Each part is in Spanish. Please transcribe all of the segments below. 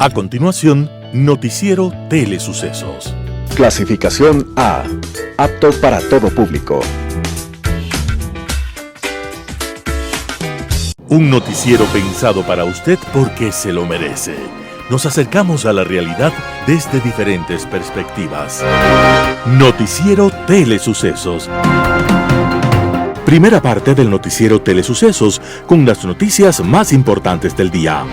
A continuación, Noticiero Telesucesos. Clasificación A. Apto para todo público. Un noticiero pensado para usted porque se lo merece. Nos acercamos a la realidad desde diferentes perspectivas. Noticiero Telesucesos. Primera parte del Noticiero Telesucesos con las noticias más importantes del día.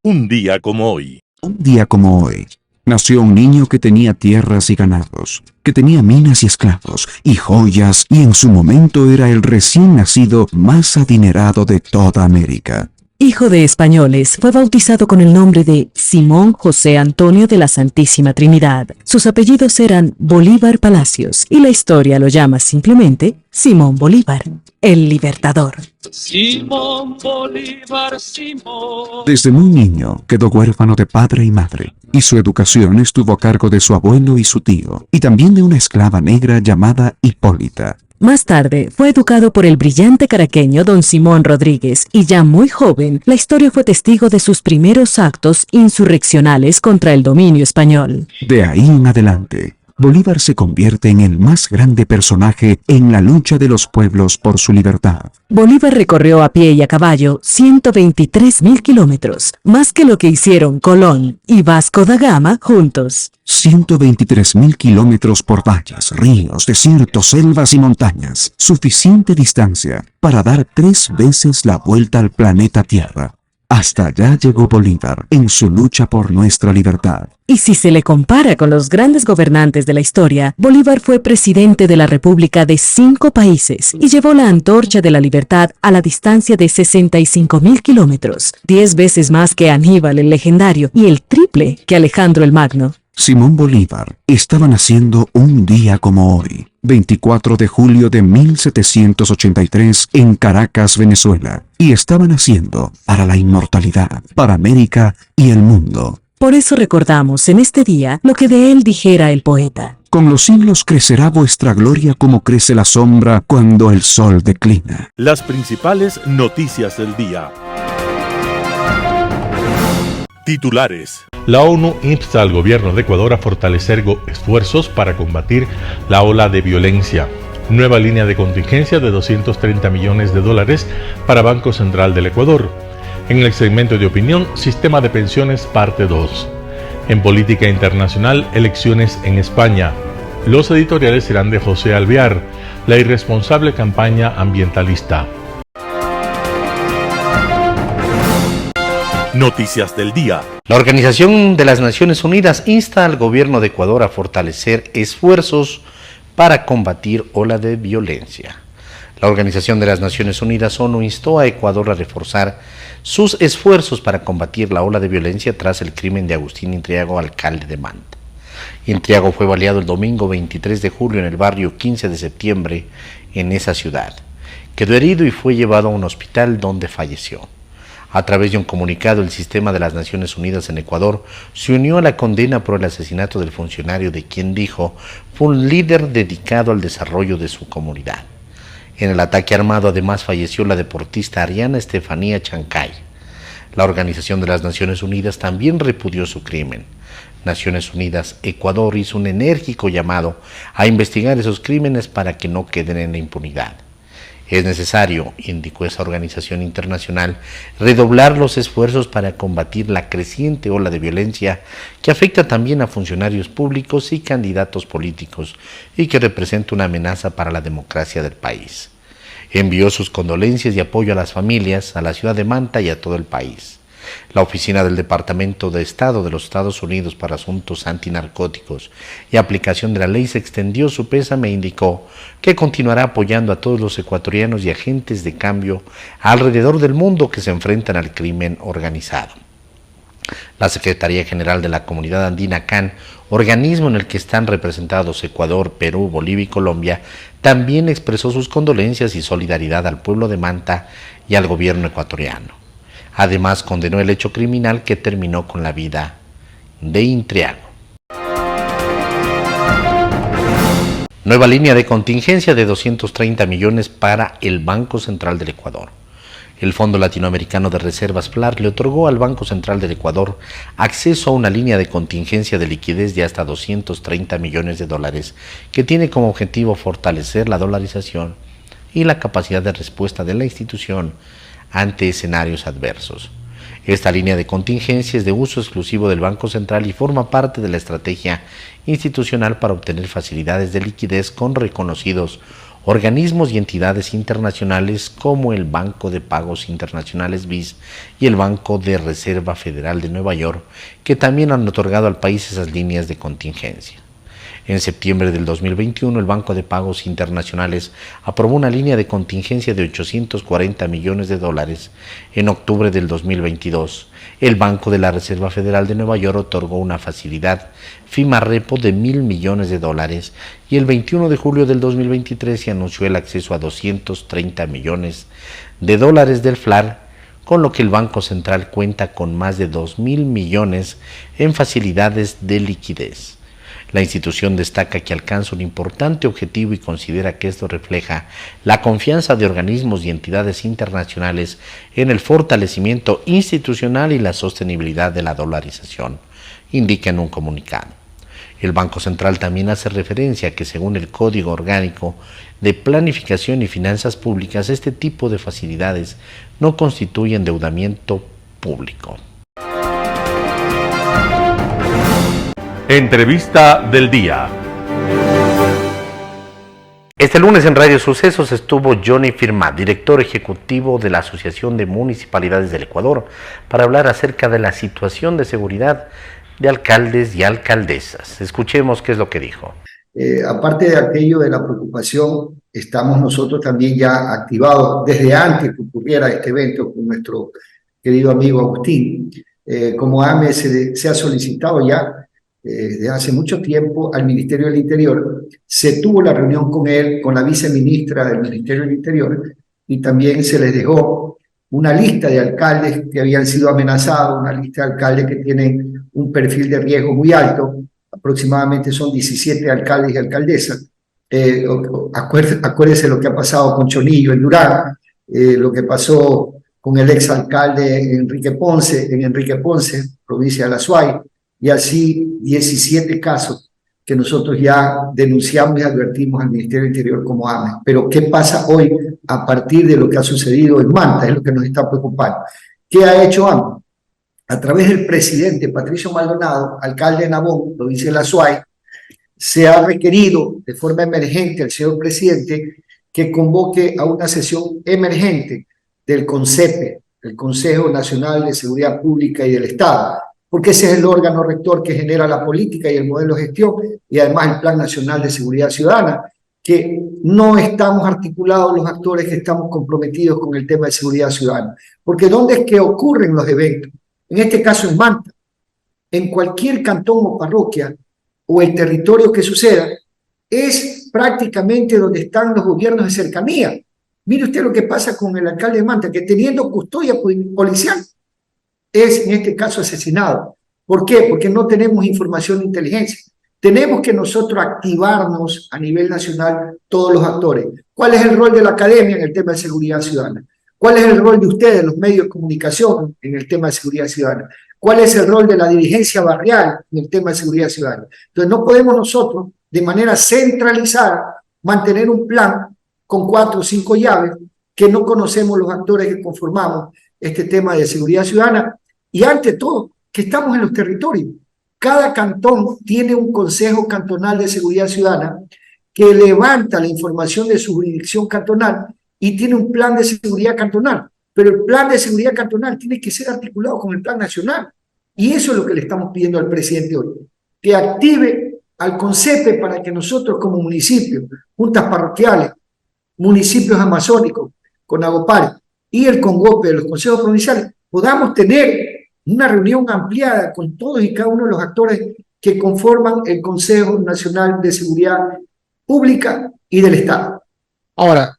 Un día como hoy. Un día como hoy, nació un niño que tenía tierras y ganados, que tenía minas y esclavos, y joyas, y en su momento era el recién nacido más adinerado de toda América. Hijo de españoles, fue bautizado con el nombre de Simón José Antonio de la Santísima Trinidad. Sus apellidos eran Bolívar Palacios, y la historia lo llama simplemente Simón Bolívar, el Libertador. Simón Bolívar, Simón. Desde muy niño quedó huérfano de padre y madre, y su educación estuvo a cargo de su abuelo y su tío, y también de una esclava negra llamada Hipólita. Más tarde, fue educado por el brillante caraqueño don Simón Rodríguez, y ya muy joven, la historia fue testigo de sus primeros actos insurreccionales contra el dominio español. De ahí en adelante, Bolívar se convierte en el más grande personaje en la lucha de los pueblos por su libertad. Bolívar recorrió a pie y a caballo 123.000 kilómetros, más que lo que hicieron Colón y Vasco da Gama juntos. 123.000 kilómetros por valles, ríos, desiertos, selvas y montañas. Suficiente distancia para dar 3 veces la vuelta al planeta Tierra. Hasta allá llegó Bolívar en su lucha por nuestra libertad. Y si se le compara con los grandes gobernantes de la historia, Bolívar fue presidente de la República de 5 países y llevó la antorcha de la libertad a la distancia de 65.000 kilómetros, 10 veces más que Aníbal el legendario y el triple que Alejandro el Magno. Simón Bolívar estaba naciendo un día como hoy, 24 de julio de 1783, en Caracas, Venezuela, y estaba naciendo para la inmortalidad, para América y el mundo. Por eso recordamos en este día lo que de él dijera el poeta. Con los siglos crecerá vuestra gloria como crece la sombra cuando el sol declina. Las principales noticias del día. Titulares. La ONU insta al gobierno de Ecuador a fortalecer esfuerzos para combatir la ola de violencia. Nueva línea de contingencia de $230 millones para Banco Central del Ecuador. En el segmento de opinión, Sistema de Pensiones, parte 2. En política internacional, elecciones en España. Los editoriales serán de José Alvear, la irresponsable campaña ambientalista. Noticias del día. La Organización de las Naciones Unidas insta al gobierno de Ecuador a fortalecer esfuerzos para combatir ola de violencia. La Organización de las Naciones Unidas, ONU, instó a Ecuador a reforzar sus esfuerzos para combatir la ola de violencia tras el crimen de Agustín Intriago, alcalde de Manta. Intriago fue baleado el domingo 23 de julio en el barrio 15 de septiembre en esa ciudad. Quedó herido y fue llevado a un hospital donde falleció. A través de un comunicado, el Sistema de las Naciones Unidas en Ecuador se unió a la condena por el asesinato del funcionario de quien dijo fue un líder dedicado al desarrollo de su comunidad. En el ataque armado además falleció la deportista Ariana Estefanía Chancay. La Organización de las Naciones Unidas también repudió su crimen. Naciones Unidas Ecuador hizo un enérgico llamado a investigar esos crímenes para que no queden en la impunidad. Es necesario, indicó esa organización internacional, redoblar los esfuerzos para combatir la creciente ola de violencia que afecta también a funcionarios públicos y candidatos políticos y que representa una amenaza para la democracia del país. Envió sus condolencias y apoyo a las familias, a la ciudad de Manta y a todo el país. La Oficina del Departamento de Estado de los Estados Unidos para Asuntos Antinarcóticos y Aplicación de la Ley se extendió su pésame e indicó que continuará apoyando a todos los ecuatorianos y agentes de cambio alrededor del mundo que se enfrentan al crimen organizado. La Secretaría General de la Comunidad Andina CAN, organismo en el que están representados Ecuador, Perú, Bolivia y Colombia, también expresó sus condolencias y solidaridad al pueblo de Manta y al gobierno ecuatoriano. Además, condenó el hecho criminal que terminó con la vida de Intriago. Nueva línea de contingencia de 230 millones para el Banco Central del Ecuador. El Fondo Latinoamericano de Reservas FLAR le otorgó al Banco Central del Ecuador acceso a una línea de contingencia de liquidez de hasta 230 millones de dólares, que tiene como objetivo fortalecer la dolarización y la capacidad de respuesta de la institución ante escenarios adversos. Esta línea de contingencia es de uso exclusivo del Banco Central y forma parte de la estrategia institucional para obtener facilidades de liquidez con reconocidos organismos y entidades internacionales como el Banco de Pagos Internacionales BIS y el Banco de Reserva Federal de Nueva York, que también han otorgado al país esas líneas de contingencia. En septiembre del 2021, el Banco de Pagos Internacionales aprobó una línea de contingencia de 840 millones de dólares. En octubre del 2022, el Banco de la Reserva Federal de Nueva York otorgó una facilidad FIMA-Repo de 1.000 millones de dólares y el 21 de julio del 2023 se anunció el acceso a 230 millones de dólares del FLAR, con lo que el Banco Central cuenta con más de 2.000 millones en facilidades de liquidez. La institución destaca que alcanza un importante objetivo y considera que esto refleja la confianza de organismos y entidades internacionales en el fortalecimiento institucional y la sostenibilidad de la dolarización, indica en un comunicado. El Banco Central también hace referencia a que según el Código Orgánico de Planificación y Finanzas Públicas, este tipo de facilidades no constituye endeudamiento público. Entrevista del día. Este lunes en Radio Sucesos estuvo Johnny Firmat, director ejecutivo de la Asociación de Municipalidades del Ecuador, para hablar acerca de la situación de seguridad de alcaldes y alcaldesas. Escuchemos qué es lo que dijo. Aparte de aquello de la preocupación, estamos nosotros también ya activados desde antes que ocurriera este evento con nuestro querido amigo Agustín. Como AME se ha solicitado ya desde hace mucho tiempo al Ministerio del Interior. Se tuvo la reunión con él, con la viceministra del Ministerio del Interior, y también se les dejó una lista de alcaldes que habían sido amenazados, una lista de alcaldes que tienen un perfil de riesgo muy alto. Aproximadamente son 17 alcaldes y alcaldesas. Acuérdese lo que ha pasado con Chonillo en Durán, lo que pasó con el exalcalde Enrique Ponce, provincia de La Suay, y así 17 casos que nosotros ya denunciamos y advertimos al Ministerio del Interior como AME. Pero ¿qué pasa hoy a partir de lo que ha sucedido en Manta? Es lo que nos está preocupando. ¿Qué ha hecho AME? A través del presidente Patricio Maldonado, alcalde de Nabón, provincia de La Suay, se ha requerido de forma emergente al señor presidente que convoque a una sesión emergente del CONCEPE, el Consejo Nacional de Seguridad Pública y del Estado, porque ese es el órgano rector que genera la política y el modelo de gestión, y además el Plan Nacional de Seguridad Ciudadana, que no estamos articulados los actores que estamos comprometidos con el tema de seguridad ciudadana. Porque ¿dónde es que ocurren los eventos? En este caso en Manta, en cualquier cantón o parroquia, o el territorio que suceda, es prácticamente donde están los gobiernos de cercanía. Mire usted lo que pasa con el alcalde de Manta, que teniendo custodia policial, es en este caso asesinado. ¿Por qué? Porque no tenemos información de inteligencia. Tenemos que nosotros activarnos a nivel nacional todos los actores. ¿Cuál es el rol de la academia en el tema de seguridad ciudadana? ¿Cuál es el rol de ustedes, los medios de comunicación, en el tema de seguridad ciudadana? ¿Cuál es el rol de la dirigencia barrial en el tema de seguridad ciudadana? Entonces no podemos nosotros, de manera centralizada, mantener un plan con 4 o 5 llaves que no conocemos los actores que conformamos este tema de seguridad ciudadana, y ante todo, que estamos en los territorios. Cada cantón tiene un Consejo Cantonal de Seguridad Ciudadana que levanta la información de su jurisdicción cantonal y tiene un plan de seguridad cantonal, pero el plan de seguridad cantonal tiene que ser articulado con el plan nacional, y eso es lo que le estamos pidiendo al presidente hoy, que active al CONCEPE para que nosotros como municipios, juntas parroquiales, municipios amazónicos, CONAGOPAR y el CONGOPE de los consejos provinciales, podamos tener una reunión ampliada con todos y cada uno de los actores que conforman el Consejo Nacional de Seguridad Pública y del Estado. Ahora,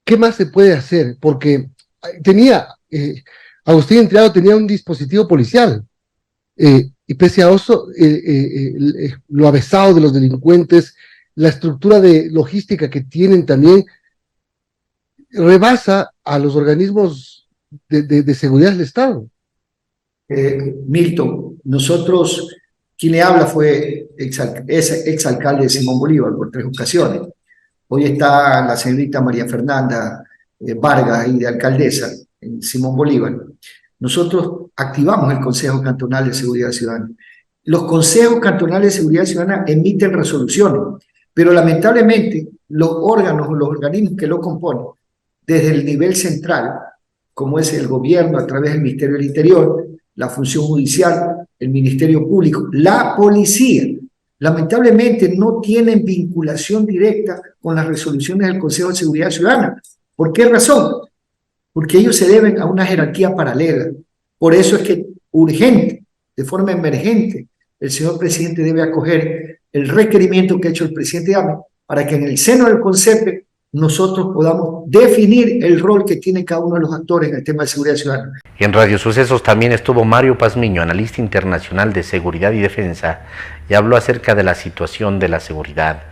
¿qué más se puede hacer? Porque Agustín Entriado tenía un dispositivo policial, y pese a eso, lo avesado de los delincuentes, la estructura de logística que tienen también, rebasa a los organismos de seguridad del Estado. Milton, nosotros, quien le habla fue exalcalde de Simón Bolívar por 3 ocasiones. Hoy está la señorita María Fernanda Vargas, y de alcaldesa en Simón Bolívar. Nosotros activamos el Consejo Cantonal de Seguridad Ciudadana. Los consejos cantonales de seguridad ciudadana emiten resoluciones, pero lamentablemente los órganos, los organismos que lo componen, desde el nivel central, como es el gobierno a través del Ministerio del Interior, la función judicial, el Ministerio Público, la policía, lamentablemente no tienen vinculación directa con las resoluciones del Consejo de Seguridad Ciudadana. ¿Por qué razón? Porque ellos se deben a una jerarquía paralela. Por eso es que urgente, de forma emergente, el señor presidente debe acoger el requerimiento que ha hecho el presidente AME para que en el seno del CONCEPE nosotros podamos definir el rol que tiene cada uno de los actores en el tema de seguridad ciudadana. En Radio Sucesos también estuvo Mario Pazmiño, analista internacional de seguridad y defensa, y habló acerca de la situación de la seguridad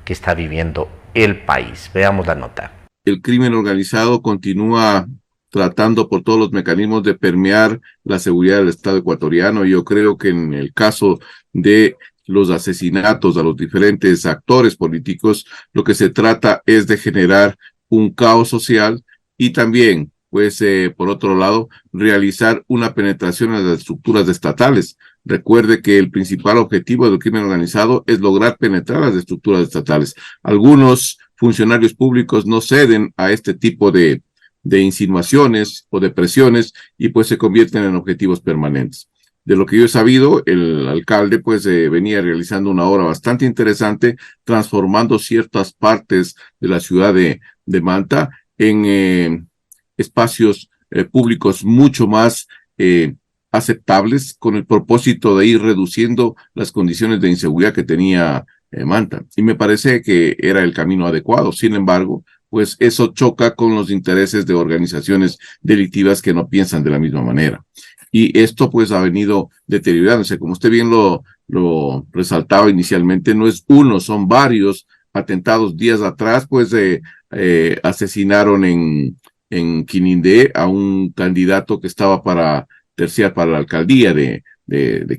que está viviendo el país. Veamos la nota. El crimen organizado continúa tratando por todos los mecanismos de permear la seguridad del Estado ecuatoriano. Yo creo que en el caso de los asesinatos a los diferentes actores políticos, lo que se trata es de generar un caos social y también, pues, por otro lado, realizar una penetración en las estructuras estatales. Recuerde que el principal objetivo del crimen organizado es lograr penetrar las estructuras estatales. Algunos funcionarios públicos no ceden a este tipo de insinuaciones o de presiones y pues se convierten en objetivos permanentes. De lo que yo he sabido, el alcalde pues venía realizando una obra bastante interesante, transformando ciertas partes de la ciudad de Manta en espacios públicos mucho más aceptables, con el propósito de ir reduciendo las condiciones de inseguridad que tenía Manta. Y me parece que era el camino adecuado. Sin embargo, pues eso choca con los intereses de organizaciones delictivas que no piensan de la misma manera. Y esto pues ha venido deteriorándose. Como usted bien lo resaltaba inicialmente, no es uno, son varios atentados. Días atrás pues asesinaron en Quinindé a un candidato que estaba para terciar para la alcaldía de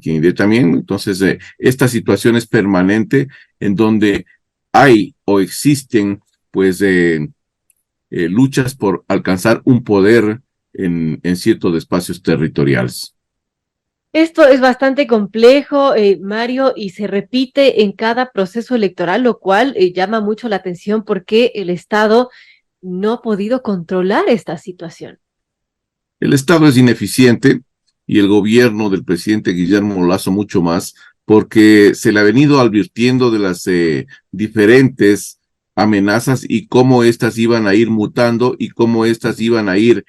Quinindé también. Entonces esta situación es permanente en donde hay o existen pues luchas por alcanzar un poder en ciertos espacios territoriales. Esto es bastante complejo, Mario, y se repite en cada proceso electoral, lo cual llama mucho la atención porque el Estado no ha podido controlar esta situación. El Estado es ineficiente y el gobierno del presidente Guillermo Lasso mucho más, porque se le ha venido advirtiendo de las diferentes amenazas y cómo éstas iban a ir mutando y cómo éstas iban a ir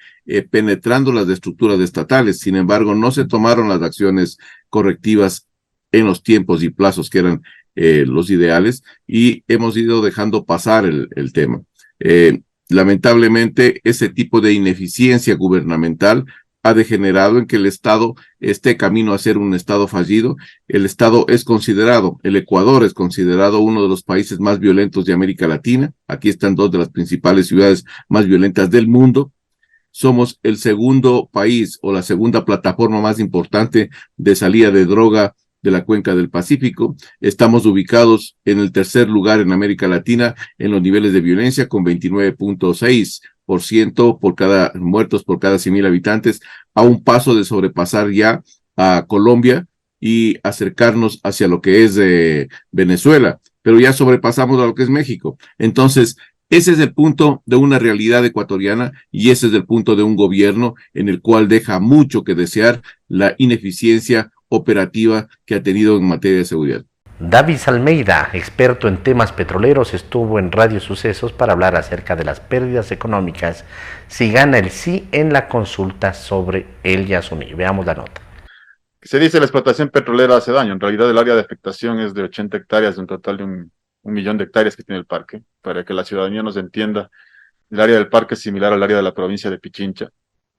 penetrando las estructuras estatales. Sin embargo, no se tomaron las acciones correctivas en los tiempos y plazos que eran los ideales y hemos ido dejando pasar el tema. Lamentablemente, ese tipo de ineficiencia gubernamental ha degenerado en que el Estado esté camino a ser un Estado fallido. El Estado es considerado, el Ecuador es considerado uno de los países más violentos de América Latina. Aquí están 2 de las principales ciudades más violentas del mundo. Somos el segundo país o la segunda plataforma más importante de salida de droga de la cuenca del Pacífico. Estamos ubicados en el 3er lugar en América Latina en los niveles de violencia con 29.6%. por cada muertos por cada 100,000 habitantes, a un paso de sobrepasar ya a Colombia y acercarnos hacia lo que es Venezuela, pero ya sobrepasamos a lo que es México. Entonces, ese es el punto de una realidad ecuatoriana y ese es el punto de un gobierno en el cual deja mucho que desear la ineficiencia operativa que ha tenido en materia de seguridad. David Almeida, experto en temas petroleros, estuvo en Radio Sucesos para hablar acerca de las pérdidas económicas si gana el sí en la consulta sobre el Yasuní. Veamos la nota. Se dice la explotación petrolera hace daño. En realidad el área de afectación es de 80 hectáreas, de un total de un millón de hectáreas que tiene el parque. Para que la ciudadanía nos entienda, el área del parque es similar al área de la provincia de Pichincha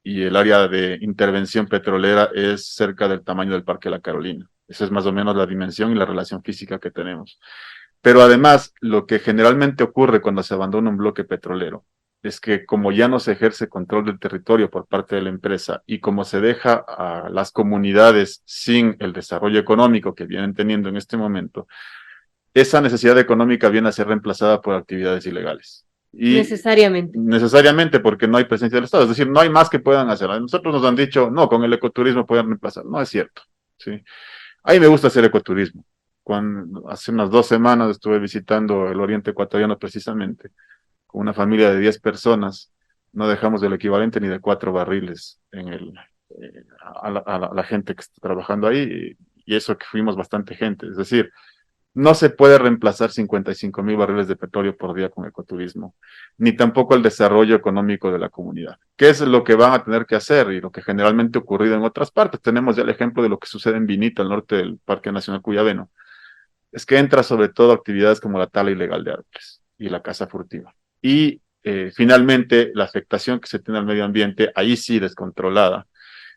y el área de intervención petrolera es cerca del tamaño del Parque La Carolina. Esa es más o menos la dimensión y la relación física que tenemos. Pero además, lo que generalmente ocurre cuando se abandona un bloque petrolero es que como ya no se ejerce control del territorio por parte de la empresa y como se deja a las comunidades sin el desarrollo económico que vienen teniendo en este momento, esa necesidad económica viene a ser reemplazada por actividades ilegales. Y necesariamente porque no hay presencia del Estado, es decir, no hay más que puedan hacer. A nosotros nos han dicho, no, con el ecoturismo pueden reemplazar. No es cierto, ¿sí? A mí me gusta hacer ecoturismo. Hace unas 2 semanas estuve visitando el oriente ecuatoriano precisamente, con una familia de 10 personas, no dejamos el equivalente ni de 4 barriles a la gente que está trabajando ahí, y eso que fuimos bastante gente. Es decir, no se puede reemplazar 55,000 barriles de petróleo por día con ecoturismo, ni tampoco el desarrollo económico de la comunidad. ¿Qué es lo que van a tener que hacer y lo que generalmente ha ocurrido en otras partes? Tenemos ya el ejemplo de lo que sucede en Vinita, al norte del Parque Nacional Cuyabeno. Es que entra sobre todo actividades como la tala ilegal de árboles y la caza furtiva. Y finalmente la afectación que se tiene al medio ambiente, ahí sí descontrolada,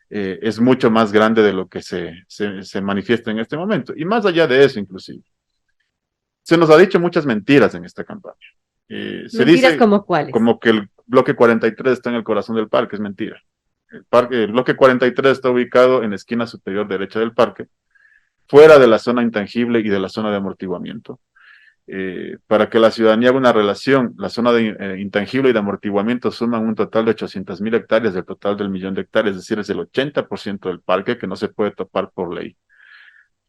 es mucho más grande de lo que se manifiesta en este momento. Y más allá de eso, inclusive, se nos ha dicho muchas mentiras en esta campaña. Se dice como cuáles, como que el bloque 43 está en el corazón del parque. Es mentira. El bloque 43 está ubicado en la esquina superior derecha del parque, fuera de la zona intangible y de la zona de amortiguamiento. Para que la ciudadanía haga una relación, la zona de intangible y de amortiguamiento suman un total de 800,000 hectáreas del total del 1.000.000 de hectáreas, es decir, es el 80% del parque que no se puede topar por ley.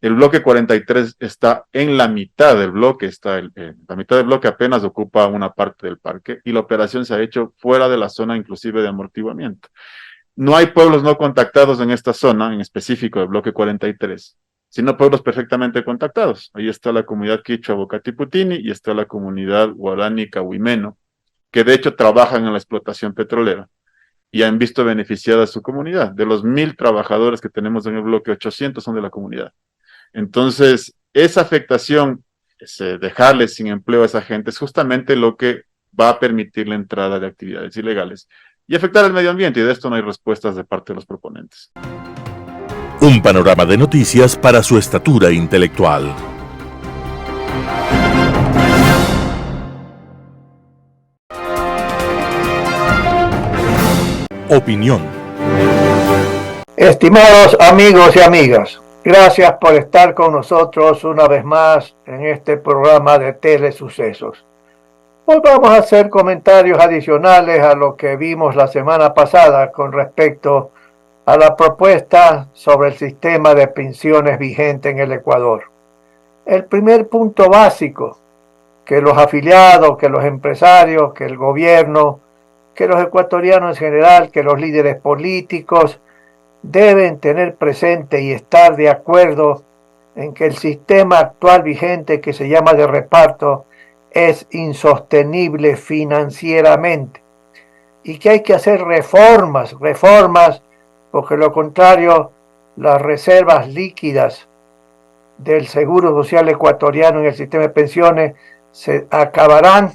El bloque 43 está en la mitad del bloque, la mitad del bloque apenas ocupa una parte del parque y la operación se ha hecho fuera de la zona inclusive de amortiguamiento. No hay pueblos no contactados en esta zona, en específico del bloque 43, sino pueblos perfectamente contactados. Ahí está la comunidad quichua Bocatiputini y está la comunidad guaraní Cahuimeno, que de hecho trabajan en la explotación petrolera y han visto beneficiada a su comunidad. De los 1.000 trabajadores que tenemos en el bloque, 800 son de la comunidad. Entonces, esa afectación, dejarles sin empleo a esa gente, es justamente lo que va a permitir la entrada de actividades ilegales y afectar al medio ambiente, y de esto no hay respuestas de parte de los proponentes. Un panorama de noticias para su estatura intelectual. Opinión. Estimados amigos y amigas, gracias por estar con nosotros una vez más en este programa de Telesucesos. Hoy vamos a hacer comentarios adicionales a lo que vimos la semana pasada con respecto a la propuesta sobre el sistema de pensiones vigente en el Ecuador. El primer punto básico, que los afiliados, que los empresarios, que el gobierno, que los ecuatorianos en general, que los líderes políticos deben tener presente y estar de acuerdo en que el sistema actual vigente, que se llama de reparto, es insostenible financieramente y que hay que hacer reformas, porque lo contrario, las reservas líquidas del Seguro Social ecuatoriano en el sistema de pensiones se acabarán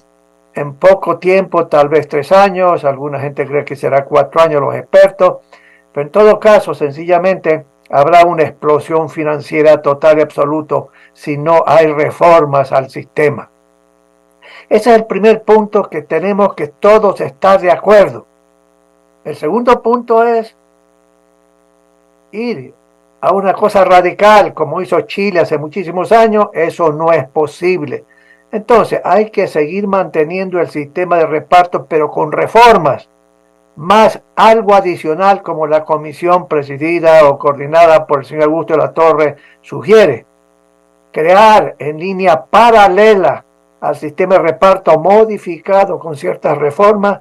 en poco tiempo, tal vez 3 años, alguna gente cree que será 4 años, los expertos, pero en todo caso, sencillamente, habrá una explosión financiera total y absoluta si no hay reformas al sistema. Ese es el primer punto que tenemos que todos estar de acuerdo. El segundo punto es ir a una cosa radical como hizo Chile hace muchísimos años. Eso no es posible. Entonces hay que seguir manteniendo el sistema de reparto, pero con reformas, más algo adicional como la comisión presidida o coordinada por el señor Augusto de la Torre sugiere: crear en línea paralela al sistema de reparto modificado con ciertas reformas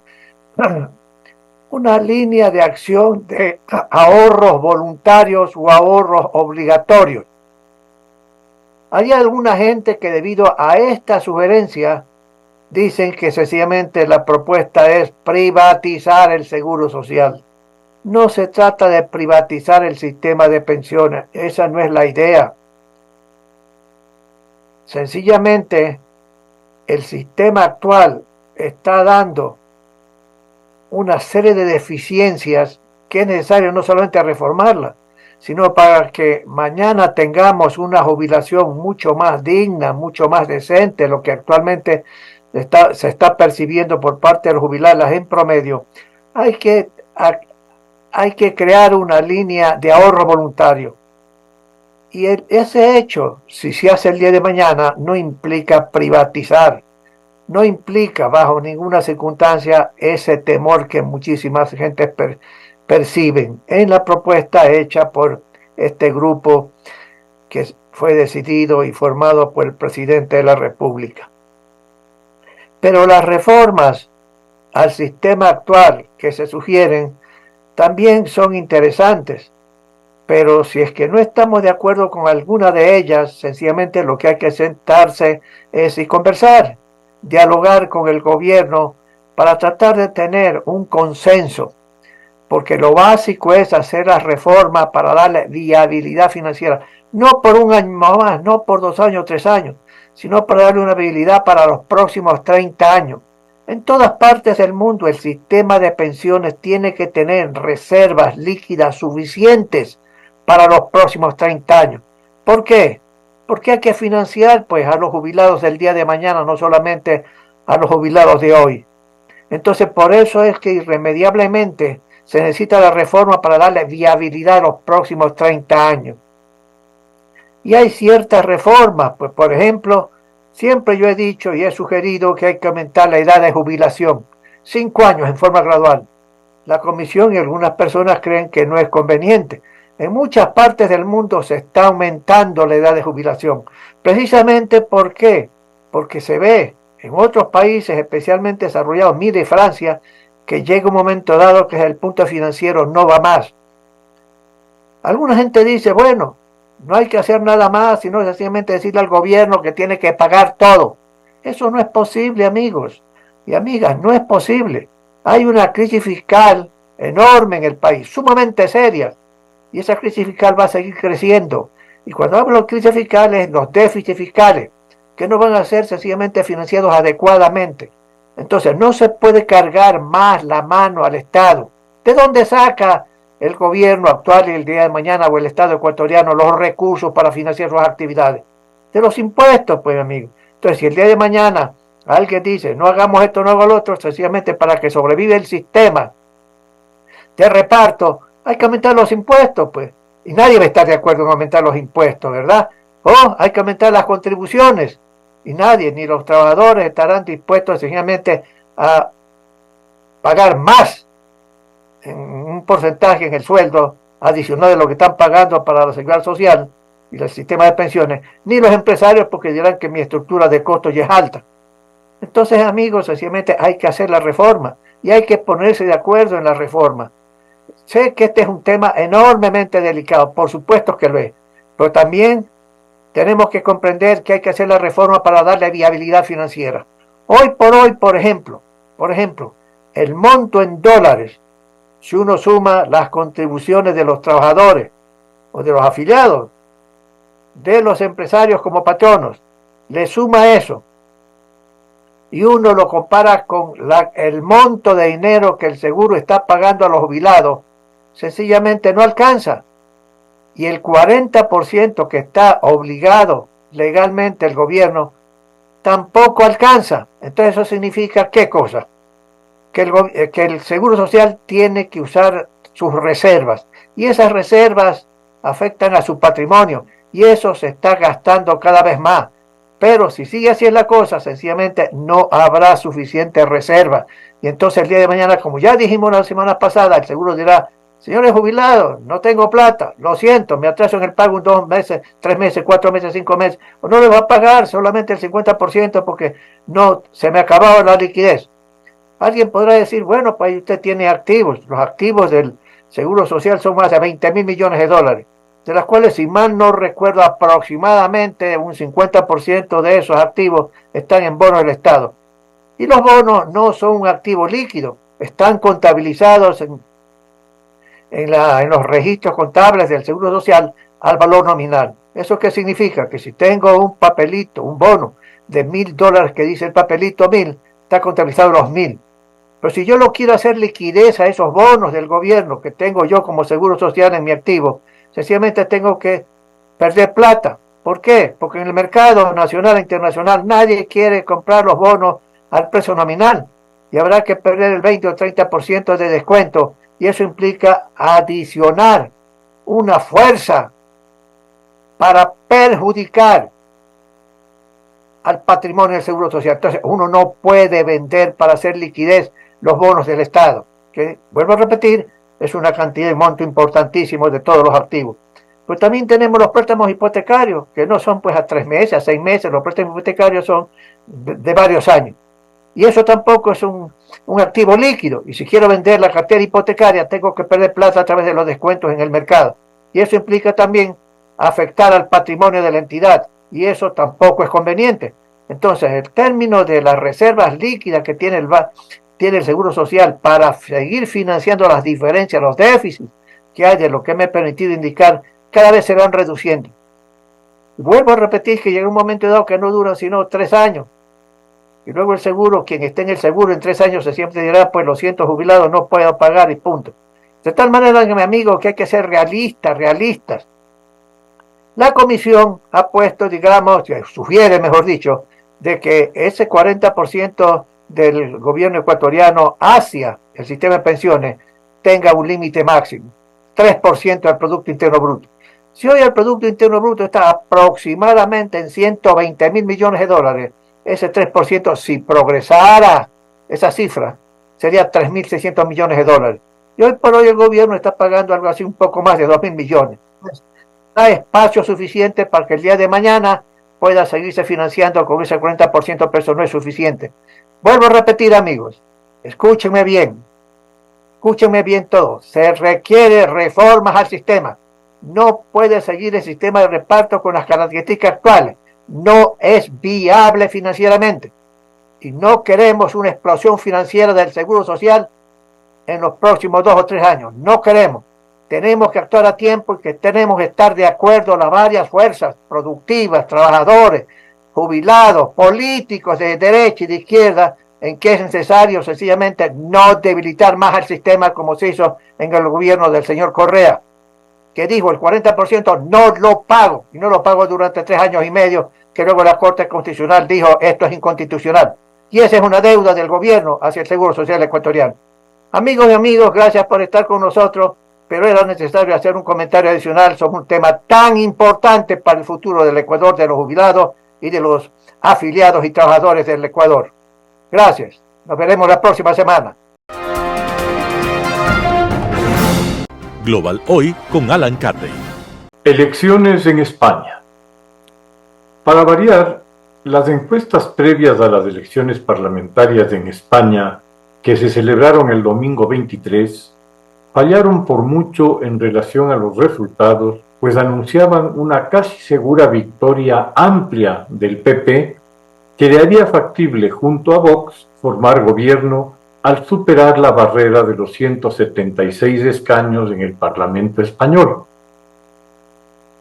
una línea de acción de ahorros voluntarios o ahorros obligatorios. Hay alguna gente que debido a esta sugerencia dicen que sencillamente la propuesta es privatizar el seguro social. No se trata de privatizar el sistema de pensiones, esa no es la idea. Sencillamente el sistema actual está dando una serie de deficiencias que es necesario no solamente reformarla, sino para que mañana tengamos una jubilación mucho más digna, mucho más decente, lo que actualmente se está percibiendo por parte de los jubilados en promedio, hay que crear una línea de ahorro voluntario. Y ese hecho, si se hace el día de mañana, no implica privatizar, no implica bajo ninguna circunstancia ese temor que muchísimas gentes perciben en la propuesta hecha por este grupo que fue decidido y formado por el presidente de la República. Pero las reformas al sistema actual que se sugieren también son interesantes, pero si es que no estamos de acuerdo con alguna de ellas, sencillamente lo que hay que sentarse es y conversar, dialogar con el gobierno para tratar de tener un consenso, porque lo básico es hacer las reformas para darle viabilidad financiera, no por un año más, no por 2 años, 3 años, sino para darle una viabilidad para los próximos 30 años. En todas partes del mundo el sistema de pensiones tiene que tener reservas líquidas suficientes para los próximos 30 años. ¿Por qué? Porque hay que financiar pues a los jubilados del día de mañana, no solamente a los jubilados de hoy. Entonces por eso es que irremediablemente se necesita la reforma para darle viabilidad a los próximos 30 años. Y hay ciertas reformas, pues por ejemplo, siempre yo he dicho y he sugerido que hay que aumentar la edad de jubilación, 5 años en forma gradual. La Comisión y algunas personas creen que no es conveniente. En muchas partes del mundo se está aumentando la edad de jubilación. Precisamente ¿por qué? Porque se ve en otros países, especialmente desarrollados, mire Francia, que llega un momento dado que desde el punto financiero no va más. Alguna gente dice, bueno, no hay que hacer nada más, sino sencillamente decirle al gobierno que tiene que pagar todo. Eso no es posible, amigos y amigas, no es posible. Hay una crisis fiscal enorme en el país, sumamente seria, y esa crisis fiscal va a seguir creciendo. Y cuando hablo de crisis fiscales, los déficits fiscales, que no van a ser sencillamente financiados adecuadamente. Entonces no se puede cargar más la mano al Estado. ¿De dónde saca el gobierno actual y el día de mañana o el Estado ecuatoriano los recursos para financiar sus actividades? De los impuestos, pues, amigos. Entonces, si el día de mañana alguien dice, no hagamos esto, no hago lo otro, sencillamente para que sobrevive el sistema de reparto, hay que aumentar los impuestos, pues. Y nadie va a estar de acuerdo en aumentar los impuestos, ¿verdad? O hay que aumentar las contribuciones. Y nadie, ni los trabajadores, estarán dispuestos sencillamente a pagar más en un porcentaje en el sueldo adicional de lo que están pagando para la seguridad social y el sistema de pensiones, ni los empresarios, porque dirán que mi estructura de costos ya es alta. Entonces, amigos, sencillamente hay que hacer la reforma y hay que ponerse de acuerdo en la reforma. Sé que este es un tema enormemente delicado, por supuesto que lo es, pero también tenemos que comprender que hay que hacer la reforma para darle viabilidad financiera. Hoy, por ejemplo, el monto en dólares, si uno suma las contribuciones de los trabajadores o de los afiliados, de los empresarios como patronos, le suma eso y uno lo compara con el monto de dinero que el seguro está pagando a los jubilados, sencillamente no alcanza. Y el 40% que está obligado legalmente el gobierno tampoco alcanza. Entonces eso significa ¿qué cosa? Que el Seguro Social tiene que usar sus reservas y esas reservas afectan a su patrimonio y eso se está gastando cada vez más. Pero si sigue así es la cosa, sencillamente no habrá suficiente reserva. Y entonces el día de mañana, como ya dijimos la semana pasada, el seguro dirá, señores jubilados, no tengo plata, lo siento, me atraso en el pago en 2 meses, 3 meses, 4 meses, 5 meses, o no le voy a pagar solamente el 50% porque no se me acababa la liquidez. Alguien podrá decir, bueno, pues usted tiene activos, los activos del Seguro Social son más de 20.000 millones de dólares, de las cuales, si mal no recuerdo, aproximadamente un 50% de esos activos están en bonos del Estado. Y los bonos no son un activo líquido, están contabilizados en los registros contables del Seguro Social al valor nominal. ¿Eso qué significa? Que si tengo un papelito, un bono de $1.000 que dice el papelito 1.000, está contabilizado los 1.000. Pero si yo lo quiero hacer liquidez a esos bonos del gobierno que tengo yo como Seguro Social en mi activo, sencillamente tengo que perder plata. ¿Por qué? Porque en el mercado nacional e internacional nadie quiere comprar los bonos al precio nominal y habrá que perder el 20 o 30% de descuento, y eso implica adicionar una fuerza para perjudicar al patrimonio del Seguro Social. Entonces, uno no puede vender para hacer liquidez los bonos del Estado, que, vuelvo a repetir, es una cantidad de monto importantísimo de todos los activos. Pero también tenemos los préstamos hipotecarios, que no son pues a 3 meses, a 6 meses, los préstamos hipotecarios son de varios años. Y eso tampoco es un activo líquido. Y si quiero vender la cartera hipotecaria, tengo que perder plata a través de los descuentos en el mercado. Y eso implica también afectar al patrimonio de la entidad. Y eso tampoco es conveniente. Entonces, el término de las reservas líquidas que tiene el Seguro Social para seguir financiando las diferencias, los déficits que hay de lo que me he permitido indicar, cada vez se van reduciendo. Vuelvo a repetir que llega un momento dado que no duran sino 3 años. Y luego el seguro, quien esté en el seguro en 3 años se siempre dirá, pues lo siento, jubilado, no puedo pagar y punto. De tal manera, mi amigo, que hay que ser realistas. La comisión ha puesto, digamos, sugiere, mejor dicho, de que ese 40% del gobierno ecuatoriano hacia el sistema de pensiones tenga un límite máximo, 3% del Producto Interno Bruto. Si hoy el Producto Interno Bruto está aproximadamente en 120.000 millones de dólares, ese 3%, si progresara esa cifra, sería 3.600 millones de dólares. Y hoy por hoy el gobierno está pagando algo así, un poco más de 2.000 millones. Hay espacio suficiente para que el día de mañana pueda seguirse financiando con ese 40%, pero eso no es suficiente. Vuelvo a repetir, amigos, escúchenme bien todos, se requiere reformas al sistema. No puede seguir el sistema de reparto con las características actuales. No es viable financieramente. Y no queremos una explosión financiera del Seguro Social en los próximos 2 o 3 años. No queremos. Tenemos que actuar a tiempo y que tenemos que estar de acuerdo las varias fuerzas productivas, trabajadores, jubilados, políticos de derecha y de izquierda, en que es necesario sencillamente no debilitar más al sistema como se hizo en el gobierno del señor Correa, que dijo el 40% no lo pago, y no lo pago durante 3 años y medio, que luego la Corte Constitucional dijo esto es inconstitucional. Y esa es una deuda del gobierno hacia el Seguro Social ecuatoriano. Amigos y amigos, gracias por estar con nosotros, pero era necesario hacer un comentario adicional sobre un tema tan importante para el futuro del Ecuador, de los jubilados y de los afiliados y trabajadores del Ecuador. Gracias. Nos veremos la próxima semana. Global Hoy con Alan Carney. Elecciones en España. Para variar, las encuestas previas a las elecciones parlamentarias en España, que se celebraron el domingo 23, fallaron por mucho en relación a los resultados, pues anunciaban una casi segura victoria amplia del PP, que le haría factible junto a Vox formar gobierno al superar la barrera de los 176 escaños en el Parlamento español.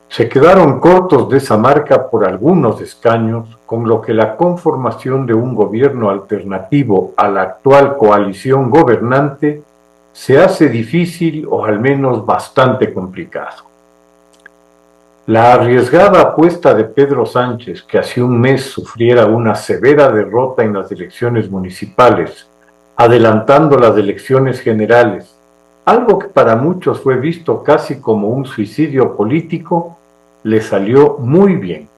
Se quedaron cortos de esa marca por algunos escaños, con lo que la conformación de un gobierno alternativo a la actual coalición gobernante se hace difícil o al menos bastante complicado. La arriesgada apuesta de Pedro Sánchez, que hace un mes sufriera una severa derrota en las elecciones municipales, adelantando las elecciones generales, algo que para muchos fue visto casi como un suicidio político, le salió muy bien,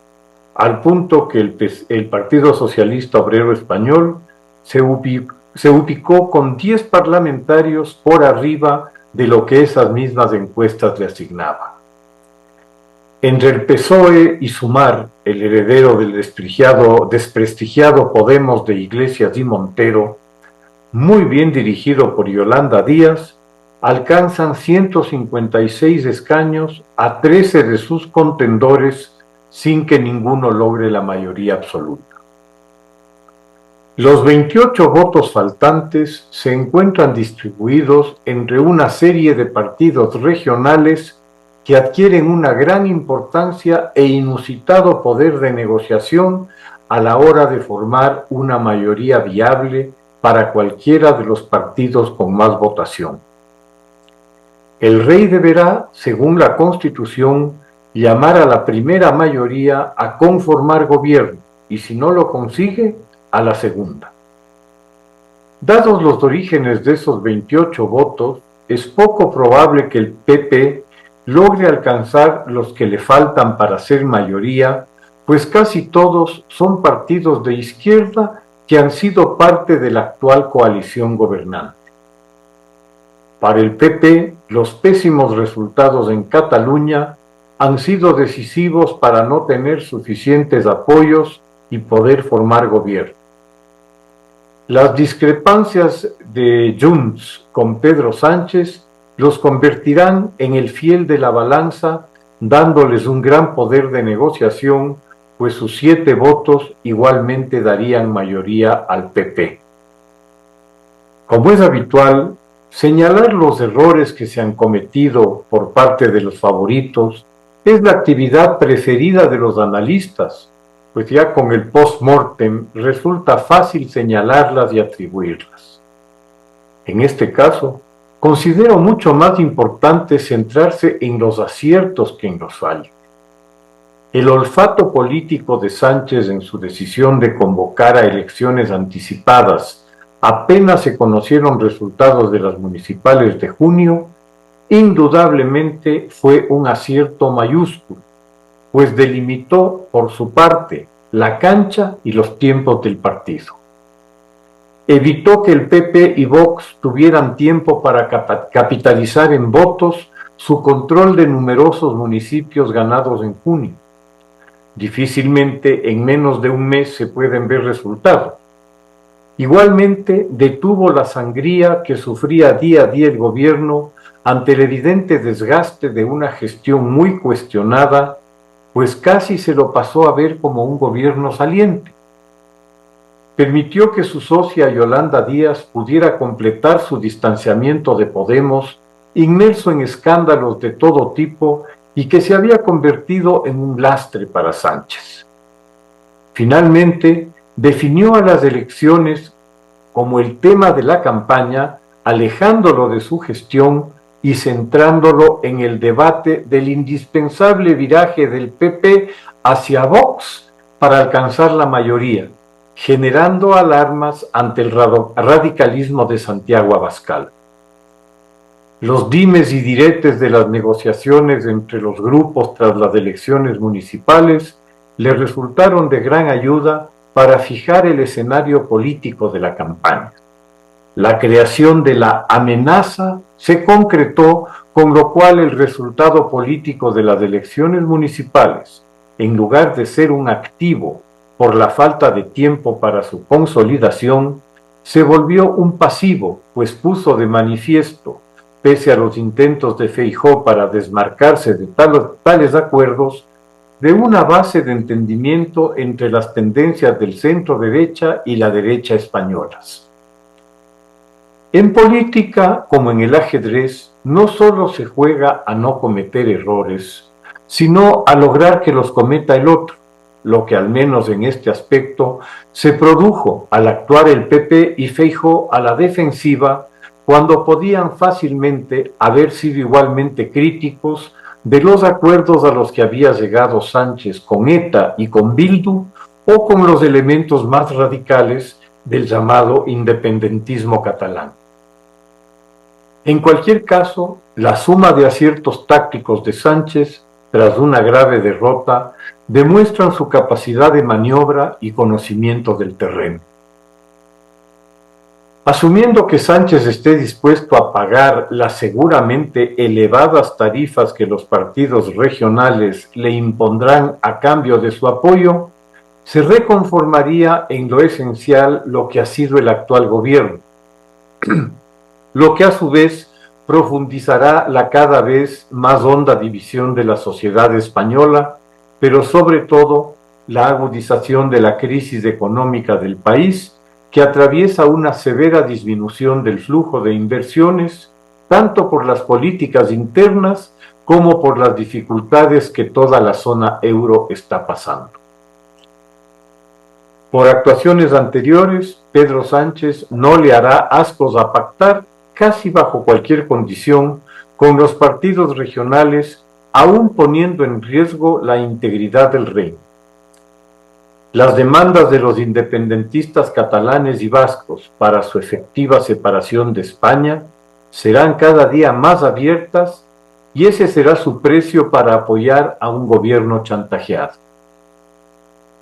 al punto que el Partido Socialista Obrero Español se ubicó con 10 parlamentarios por arriba de lo que esas mismas encuestas le asignaban. Entre el PSOE y Sumar, el heredero del desprestigiado Podemos de Iglesias y Montero, muy bien dirigido por Yolanda Díaz, alcanzan 156 escaños a 13 de sus contendores sin que ninguno logre la mayoría absoluta. Los 28 votos faltantes se encuentran distribuidos entre una serie de partidos regionales que adquieren una gran importancia e inusitado poder de negociación a la hora de formar una mayoría viable para cualquiera de los partidos con más votación. El rey deberá, según la Constitución, llamar a la primera mayoría a conformar gobierno y si no lo consigue, a la segunda. Dados los orígenes de esos 28 votos, es poco probable que el PP logre alcanzar los que le faltan para ser mayoría, pues casi todos son partidos de izquierda que han sido parte de la actual coalición gobernante. Para el PP, los pésimos resultados en Cataluña han sido decisivos para no tener suficientes apoyos y poder formar gobierno. Las discrepancias de Junts con Pedro Sánchez los convertirán en el fiel de la balanza, dándoles un gran poder de negociación, pues sus 7 votos igualmente darían mayoría al PP. Como es habitual, señalar los errores que se han cometido por parte de los favoritos es la actividad preferida de los analistas, pues ya con el post-mortem resulta fácil señalarlas y atribuirlas. En este caso, considero mucho más importante centrarse en los aciertos que en los fallos. El olfato político de Sánchez en su decisión de convocar a elecciones anticipadas apenas se conocieron resultados de las municipales de junio, indudablemente fue un acierto mayúsculo, pues delimitó por su parte la cancha y los tiempos del partido. Evitó que el PP y Vox tuvieran tiempo para capitalizar en votos su control de numerosos municipios ganados en junio. Difícilmente en menos de un mes se pueden ver resultados. Igualmente detuvo la sangría que sufría día a día el gobierno ante el evidente desgaste de una gestión muy cuestionada, pues casi se lo pasó a ver como un gobierno saliente. Permitió que su socia Yolanda Díaz pudiera completar su distanciamiento de Podemos, inmerso en escándalos de todo tipo y que se había convertido en un lastre para Sánchez. Finalmente, definió a las elecciones como el tema de la campaña, alejándolo de su gestión y centrándolo en el debate del indispensable viraje del PP hacia Vox para alcanzar la mayoría, generando alarmas ante el radicalismo de Santiago Abascal. Los dimes y diretes de las negociaciones entre los grupos tras las elecciones municipales le resultaron de gran ayuda para fijar el escenario político de la campaña. La creación de la amenaza se concretó, con lo cual el resultado político de las elecciones municipales, en lugar de ser un activo por la falta de tiempo para su consolidación, se volvió un pasivo, pues puso de manifiesto, pese a los intentos de Feijóo para desmarcarse de tales acuerdos, de una base de entendimiento entre las tendencias del centro derecha y la derecha españolas. En política, como en el ajedrez, no solo se juega a no cometer errores, sino a lograr que los cometa el otro, lo que al menos en este aspecto se produjo al actuar el PP y Feijóo a la defensiva, cuando podían fácilmente haber sido igualmente críticos de los acuerdos a los que había llegado Sánchez con ETA y con Bildu, o con los elementos más radicales del llamado independentismo catalán. En cualquier caso, la suma de aciertos tácticos de Sánchez, tras una grave derrota, demuestran su capacidad de maniobra y conocimiento del terreno. Asumiendo que Sánchez esté dispuesto a pagar las seguramente elevadas tarifas que los partidos regionales le impondrán a cambio de su apoyo, se reconformaría en lo esencial lo que ha sido el actual gobierno, lo que a su vez profundizará la cada vez más honda división de la sociedad española, pero sobre todo la agudización de la crisis económica del país, que atraviesa una severa disminución del flujo de inversiones, tanto por las políticas internas como por las dificultades que toda la zona euro está pasando. Por actuaciones anteriores, Pedro Sánchez no le hará ascos a pactar, casi bajo cualquier condición, con los partidos regionales, aún poniendo en riesgo la integridad del reino. Las demandas de los independentistas catalanes y vascos para su efectiva separación de España serán cada día más abiertas y ese será su precio para apoyar a un gobierno chantajeado.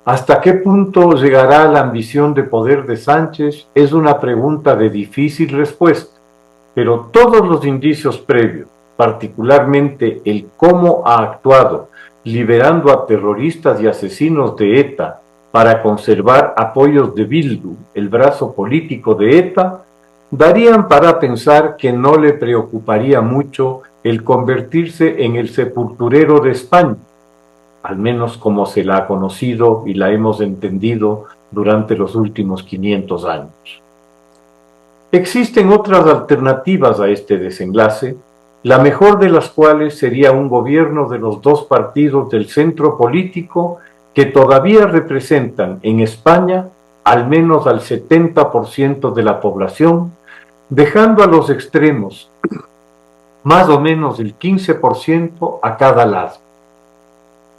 ¿Hasta qué punto llegará la ambición de poder de Sánchez? Es una pregunta de difícil respuesta, pero todos los indicios previos, particularmente el cómo ha actuado liberando a terroristas y asesinos de ETA para conservar apoyos de Bildu, el brazo político de ETA, darían para pensar que no le preocuparía mucho el convertirse en el sepulturero de España, al menos como se la ha conocido y la hemos entendido durante los últimos 500 años. Existen otras alternativas a este desenlace, la mejor de las cuales sería un gobierno de los dos partidos del centro político que todavía representan en España al menos al 70% de la población, dejando a los extremos más o menos el 15% a cada lado.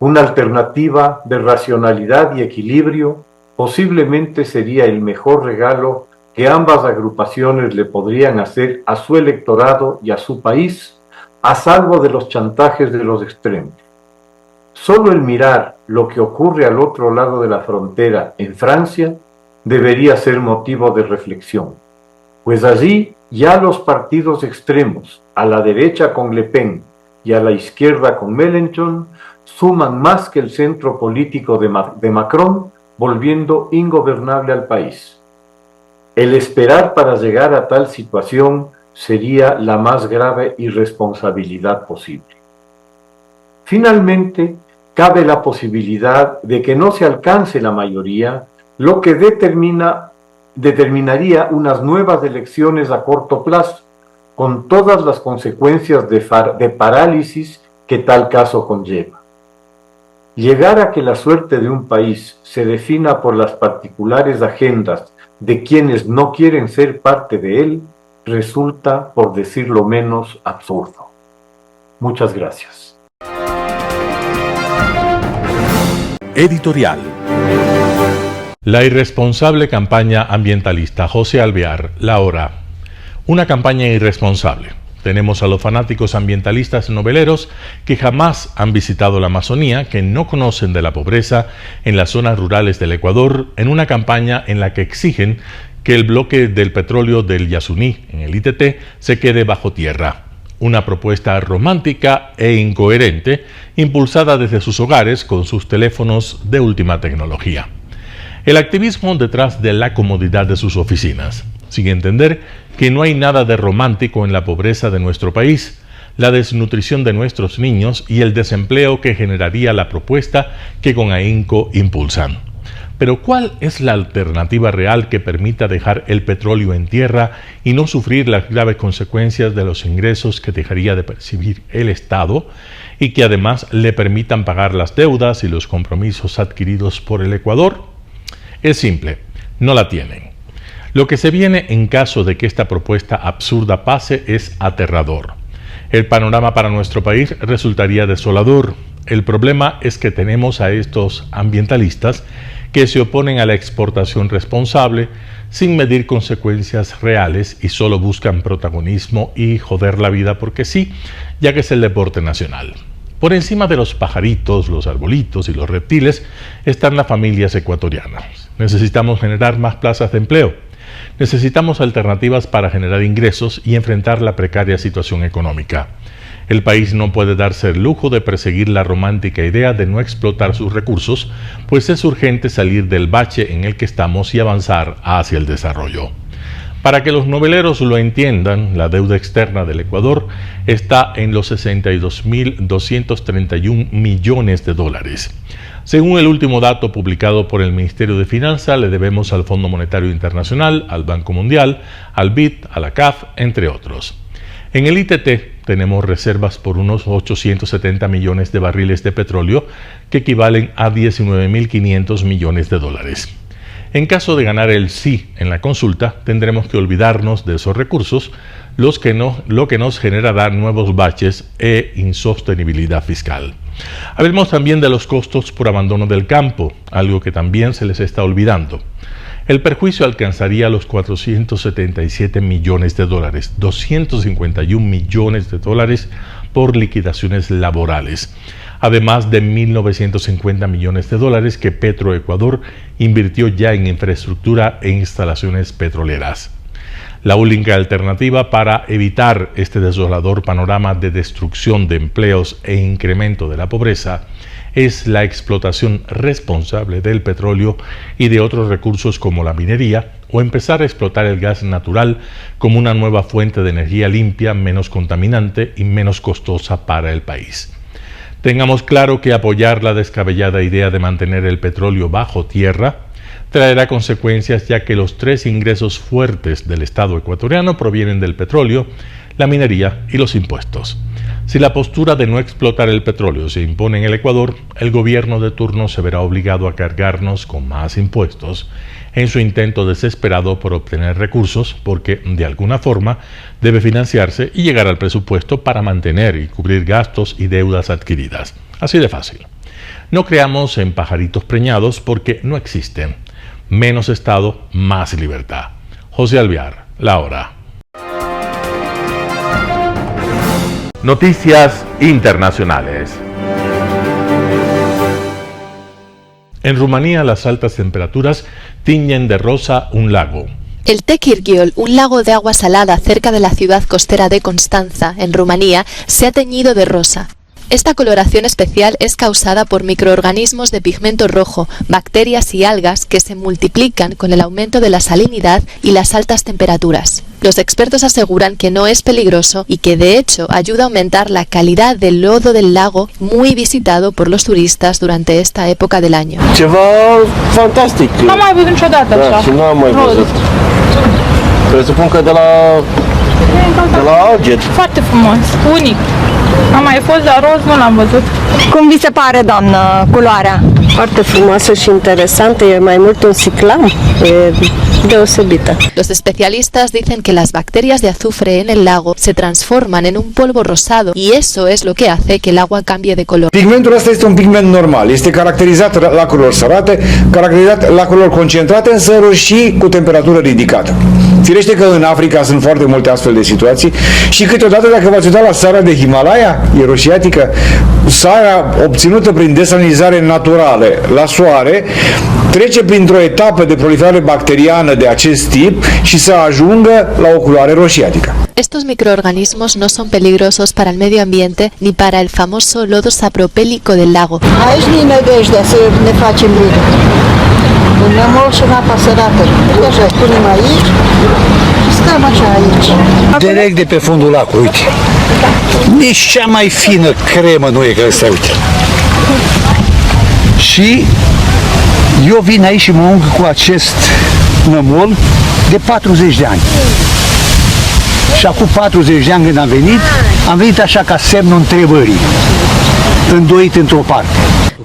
Una alternativa de racionalidad y equilibrio posiblemente sería el mejor regalo que ambas agrupaciones le podrían hacer a su electorado y a su país, a salvo de los chantajes de los extremos. Solo el mirar lo que ocurre al otro lado de la frontera, en Francia, debería ser motivo de reflexión, pues allí ya los partidos extremos, a la derecha con Le Pen y a la izquierda con Mélenchon, suman más que el centro político de Macron, volviendo ingobernable al país. El esperar para llegar a tal situación sería la más grave irresponsabilidad posible. Finalmente, cabe la posibilidad de que no se alcance la mayoría, lo que determinaría unas nuevas elecciones a corto plazo, con todas las consecuencias de parálisis que tal caso conlleva. Llegar a que la suerte de un país se defina por las particulares agendas de quienes no quieren ser parte de él, resulta, por decirlo menos, absurdo. Muchas gracias. Editorial. La irresponsable campaña ambientalista. José Alvear, La Hora. Una campaña irresponsable. Tenemos a los fanáticos ambientalistas noveleros que jamás han visitado la Amazonía, que no conocen de la pobreza en las zonas rurales del Ecuador, en una campaña en la que exigen que el bloque del petróleo del Yasuní, en el ITT, se quede bajo tierra. Una propuesta romántica e incoherente, impulsada desde sus hogares con sus teléfonos de última tecnología. El activismo detrás de la comodidad de sus oficinas, sin entender que no hay nada de romántico en la pobreza de nuestro país, la desnutrición de nuestros niños y el desempleo que generaría la propuesta que con ahínco impulsan. Pero ¿cuál es la alternativa real que permita dejar el petróleo en tierra y no sufrir las graves consecuencias de los ingresos que dejaría de percibir el Estado y que además le permitan pagar las deudas y los compromisos adquiridos por el Ecuador? Es simple, no la tienen. Lo que se viene en caso de que esta propuesta absurda pase es aterrador. El panorama para nuestro país resultaría desolador. El problema es que tenemos a estos ambientalistas que se oponen a la exportación responsable sin medir consecuencias reales y solo buscan protagonismo y joder la vida porque sí, ya que es el deporte nacional. Por encima de los pajaritos, los arbolitos y los reptiles están las familias ecuatorianas. Necesitamos generar más plazas de empleo. Necesitamos alternativas para generar ingresos y enfrentar la precaria situación económica. El país no puede darse el lujo de perseguir la romántica idea de no explotar sus recursos, pues es urgente salir del bache en el que estamos y avanzar hacia el desarrollo. Para que los noveleros lo entiendan, la deuda externa del Ecuador está en los 62.231 millones de dólares. Según el último dato publicado por el Ministerio de Finanzas, le debemos al Fondo Monetario Internacional, al Banco Mundial, al BID, a la CAF, entre otros. En el ITT tenemos reservas por unos 870 millones de barriles de petróleo, que equivalen a 19.500 millones de dólares. En caso de ganar el sí en la consulta, tendremos que olvidarnos de esos recursos, lo que nos generará nuevos baches e insostenibilidad fiscal. Hablemos también de los costos por abandono del campo, algo que también se les está olvidando. El perjuicio alcanzaría los 477 millones de dólares, 251 millones de dólares por liquidaciones laborales, además de 1.950 millones de dólares que Petroecuador invirtió ya en infraestructura e instalaciones petroleras. La única alternativa para evitar este desolador panorama de destrucción de empleos e incremento de la pobreza es la explotación responsable del petróleo y de otros recursos como la minería, o empezar a explotar el gas natural como una nueva fuente de energía limpia, menos contaminante y menos costosa para el país. Tengamos claro que apoyar la descabellada idea de mantener el petróleo bajo tierra traerá consecuencias, ya que los tres ingresos fuertes del Estado ecuatoriano provienen del petróleo, la minería y los impuestos. Si la postura de no explotar el petróleo se impone en el Ecuador, el gobierno de turno se verá obligado a cargarnos con más impuestos en su intento desesperado por obtener recursos, porque de alguna forma debe financiarse y llegar al presupuesto para mantener y cubrir gastos y deudas adquiridas. Así de fácil. No creamos en pajaritos preñados, porque no existen. Menos Estado, más libertad. José Alvear, La Hora. Noticias internacionales. En Rumanía, las altas temperaturas tiñen de rosa un lago. El Techirghiol, un lago de agua salada cerca de la ciudad costera de Constanza, en Rumanía, se ha teñido de rosa. Esta coloración especial es causada por microorganismos de pigmento rojo, bacterias y algas que se multiplican con el aumento de la salinidad y las altas temperaturas. Los expertos aseguran que no es peligroso y que de hecho ayuda a aumentar la calidad del lodo del lago, muy visitado por los turistas durante esta época del año. Ceva fantastic. N-am mai văzut niciodată așa. Și nu am mai văzut. Presupun că de la Alged. Foarte frumos, unic. Am mai fost, dar roz nu l-am văzut. Cum vi se pare, doamnă, culoarea? Foarte frumoasă și interesantă, e mai mult un ciclam, e deosebită. Los especialistas dicen que las bacterias de azufre en el lago se transforman en un polvo rosado y eso es lo que hace que el agua cambie de color. Pigmentul ăsta este un pigment normal, este caracterizat lacurilor sărate, caracterizat lacurilor concentrate, însă roșii cu temperatură ridicată. Firește că în Africa sunt foarte multe astfel de situații și câteodată, dacă v-ați uitat la sarea de Himalaya, e roșiatică, sarea obținută prin desalinizare naturală la soare trece printr-o etapă de proliferare bacteriană de acest tip și să ajungă la o culoare roșiatică. Estos microorganismos no son peligrosos para el medio ambiente ni para el famoso lodo sapropélico del lago. Aici nu-i nădejdea să ne facem bine. Punem mult și în apa sărată. Așa, punem aici și stăm așa aici. Direct de pe fundul lacului, uite. Nici cea mai fină cremă nu e care să uite. Și eu vin aici și mă ung cu acest nămol de 40 de ani. Și acum 40 de ani când am venit așa ca semnul întrebării, îndoit într-o parte.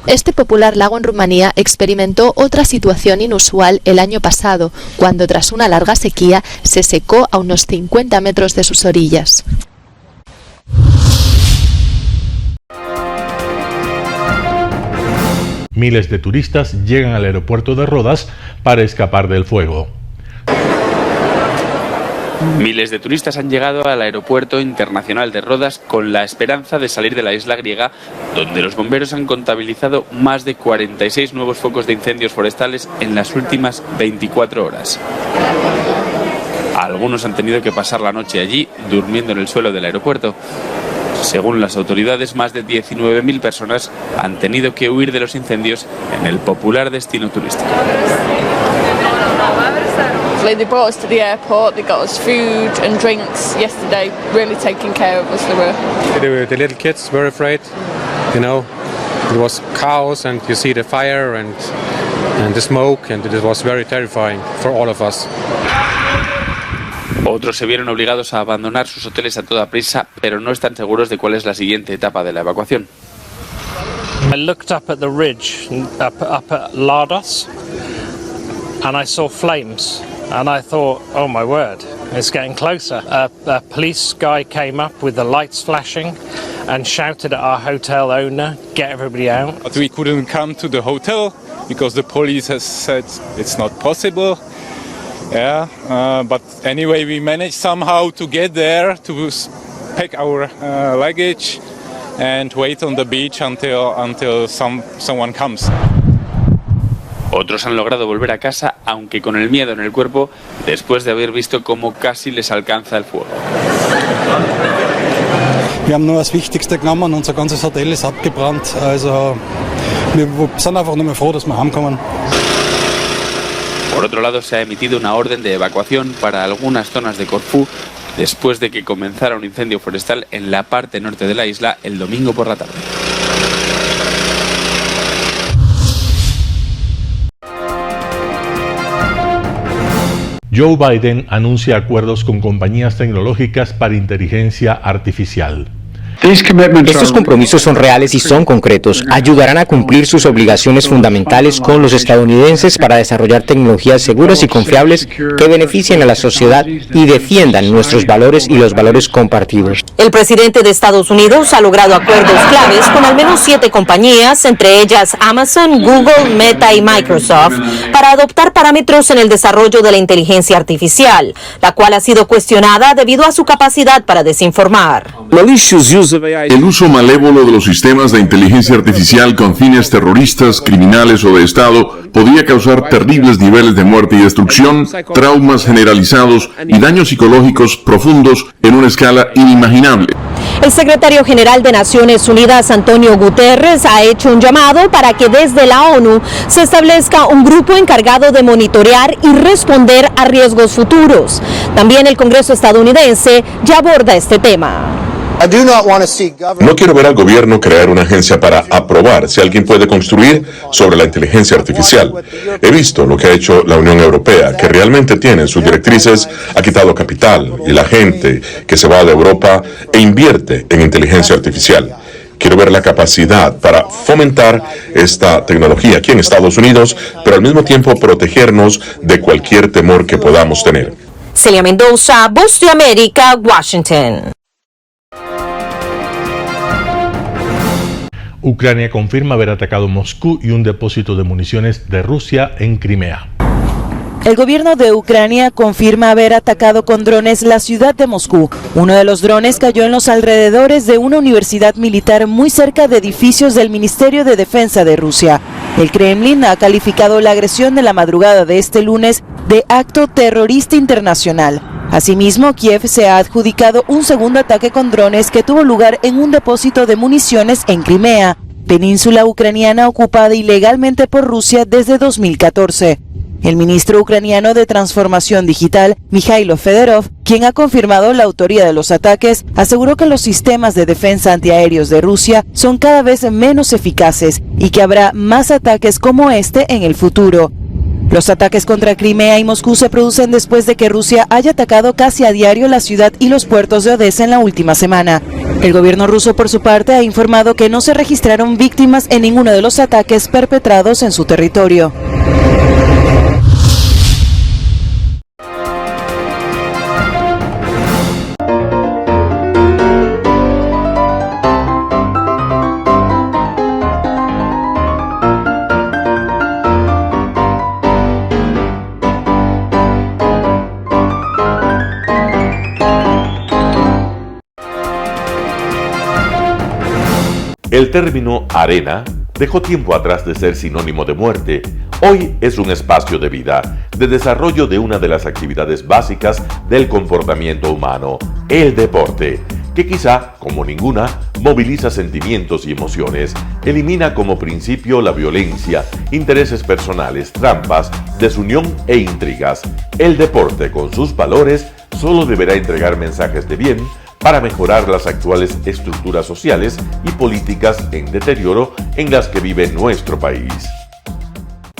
Este popular lago en Rumanía experimentó otra situación inusual el año pasado, cuando tras una larga sequía se secó a unos 50 metros de sus orillas. Miles de turistas llegan al aeropuerto de Rodas para escapar del fuego. Miles de turistas han llegado al aeropuerto internacional de Rodas con la esperanza de salir de la isla griega, donde los bomberos han contabilizado más de 46 nuevos focos de incendios forestales en las últimas 24 horas. Algunos han tenido que pasar la noche allí, durmiendo en el suelo del aeropuerto. Según las autoridades, más de 19.000 personas han tenido que huir de los incendios en el popular destino turístico. They brought us to the airport, they got us food and drinks yesterday, really taking care of us. The little kids were afraid, you know, it was chaos and you see the fire and the smoke, and it was very terrifying for all of us. Otros se vieron obligados a abandonar sus hoteles a toda prisa, pero no están seguros de cuál es la siguiente etapa de la evacuación. I looked up at the ridge up at Lardos, and I saw flames. And I thought, oh my word, it's getting closer. A police guy came up with the lights flashing and shouted at our hotel owner, get everybody out. But we couldn't come to the hotel because the police has said it's not possible. Yeah, but anyway, we managed somehow to get there to pack our luggage and wait on the beach until someone comes. Otros han logrado volver a casa, aunque con el miedo en el cuerpo, después de haber visto cómo casi les alcanza el fuego. Wir haben nur das Wichtigste genommen, unser ganzes Hotel ist abgebrannt, also wir sind einfach nur mehr froh, dass wir heimkommen. Por otro lado, se ha emitido una orden de evacuación para algunas zonas de Corfú después de que comenzara un incendio forestal en la parte norte de la isla el domingo por la tarde. Joe Biden anuncia acuerdos con compañías tecnológicas para inteligencia artificial. Estos compromisos son reales y son concretos. Ayudarán a cumplir sus obligaciones fundamentales con los estadounidenses para desarrollar tecnologías seguras y confiables que beneficien a la sociedad y defiendan nuestros valores y los valores compartidos. El presidente de Estados Unidos ha logrado acuerdos claves con al menos 7 compañías, entre ellas Amazon, Google, Meta y Microsoft, para adoptar parámetros en el desarrollo de la inteligencia artificial, la cual ha sido cuestionada debido a su capacidad para desinformar. El uso malévolo de los sistemas de inteligencia artificial con fines terroristas, criminales o de Estado podría causar terribles niveles de muerte y destrucción, traumas generalizados y daños psicológicos profundos en una escala inimaginable. El secretario general de Naciones Unidas, Antonio Guterres, ha hecho un llamado para que desde la ONU se establezca un grupo encargado de monitorear y responder a riesgos futuros. También el Congreso estadounidense ya aborda este tema. No quiero ver al gobierno crear una agencia para aprobar si alguien puede construir sobre la inteligencia artificial. He visto lo que ha hecho la Unión Europea, que realmente tiene en sus directrices, ha quitado capital y la gente que se va de Europa e invierte en inteligencia artificial. Quiero ver la capacidad para fomentar esta tecnología aquí en Estados Unidos, pero al mismo tiempo protegernos de cualquier temor que podamos tener. Celia Mendoza, Voz de América, Washington. Ucrania confirma haber atacado Moscú y un depósito de municiones de Rusia en Crimea. El gobierno de Ucrania confirma haber atacado con drones la ciudad de Moscú. Uno de los drones cayó en los alrededores de una universidad militar muy cerca de edificios del Ministerio de Defensa de Rusia. El Kremlin ha calificado la agresión de la madrugada de este lunes de acto terrorista internacional. Asimismo, Kiev se ha adjudicado un segundo ataque con drones que tuvo lugar en un depósito de municiones en Crimea, península ucraniana ocupada ilegalmente por Rusia desde 2014. El ministro ucraniano de Transformación Digital, Mikhailo Fedorov, quien ha confirmado la autoría de los ataques, aseguró que los sistemas de defensa antiaéreos de Rusia son cada vez menos eficaces y que habrá más ataques como este en el futuro. Los ataques contra Crimea y Moscú se producen después de que Rusia haya atacado casi a diario la ciudad y los puertos de Odessa en la última semana. El gobierno ruso, por su parte, ha informado que no se registraron víctimas en ninguno de los ataques perpetrados en su territorio. El término arena dejó tiempo atrás de ser sinónimo de muerte. Hoy es un espacio de vida, de desarrollo de una de las actividades básicas del comportamiento humano, el deporte, que quizá, como ninguna, moviliza sentimientos y emociones, elimina como principio la violencia, intereses personales, trampas, desunión e intrigas. El deporte, con sus valores, solo deberá entregar mensajes de bien para mejorar las actuales estructuras sociales y políticas en deterioro en las que vive nuestro país.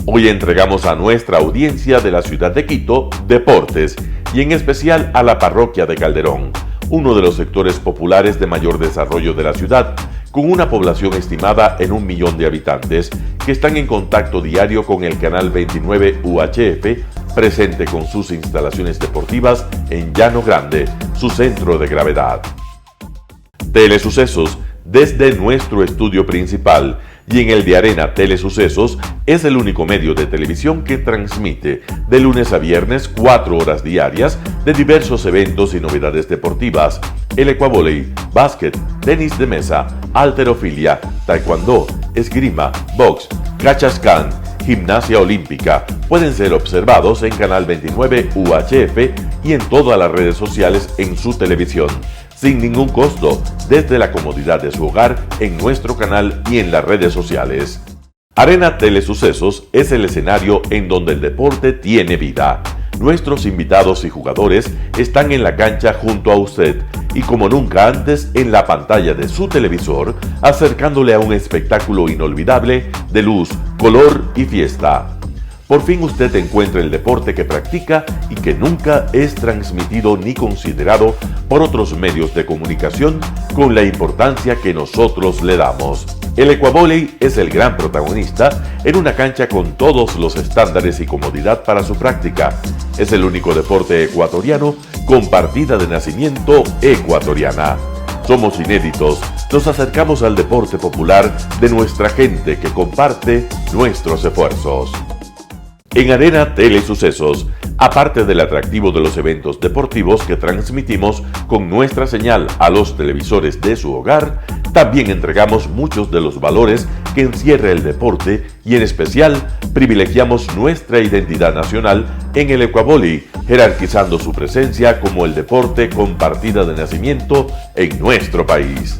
Hoy entregamos a nuestra audiencia de la ciudad de Quito deportes y en especial a la parroquia de Calderón, uno de los sectores populares de mayor desarrollo de la ciudad, con una población estimada en 1 millón de habitantes que están en contacto diario con el canal 29 UHF, presente con sus instalaciones deportivas en Llano Grande, su centro de gravedad. Telesucesos, desde nuestro estudio principal y en el de Arena Telesucesos, es el único medio de televisión que transmite de lunes a viernes 4 horas diarias de diversos eventos y novedades deportivas: el ecuavóley, básquet, tenis de mesa, halterofilia, taekwondo, esgrima, box, cachascán, gimnasia olímpica. Pueden ser observados en Canal 29 UHF y en todas las redes sociales en su televisión, sin ningún costo, desde la comodidad de su hogar, en nuestro canal y en las redes sociales. Arena Telesucesos es el escenario en donde el deporte tiene vida. Nuestros invitados y jugadores están en la cancha junto a usted y como nunca antes en la pantalla de su televisor, acercándole a un espectáculo inolvidable de luz, color y fiesta. Por fin usted encuentra el deporte que practica y que nunca es transmitido ni considerado por otros medios de comunicación con la importancia que nosotros le damos. El ecuavóley es el gran protagonista en una cancha con todos los estándares y comodidad para su práctica. Es el único deporte ecuatoriano con partida de nacimiento ecuatoriana. Somos inéditos, nos acercamos al deporte popular de nuestra gente que comparte nuestros esfuerzos. En Arena Telesucesos, aparte del atractivo de los eventos deportivos que transmitimos con nuestra señal a los televisores de su hogar, también entregamos muchos de los valores que encierra el deporte y en especial privilegiamos nuestra identidad nacional en el ecuavóley, jerarquizando su presencia como el deporte con partida de nacimiento en nuestro país.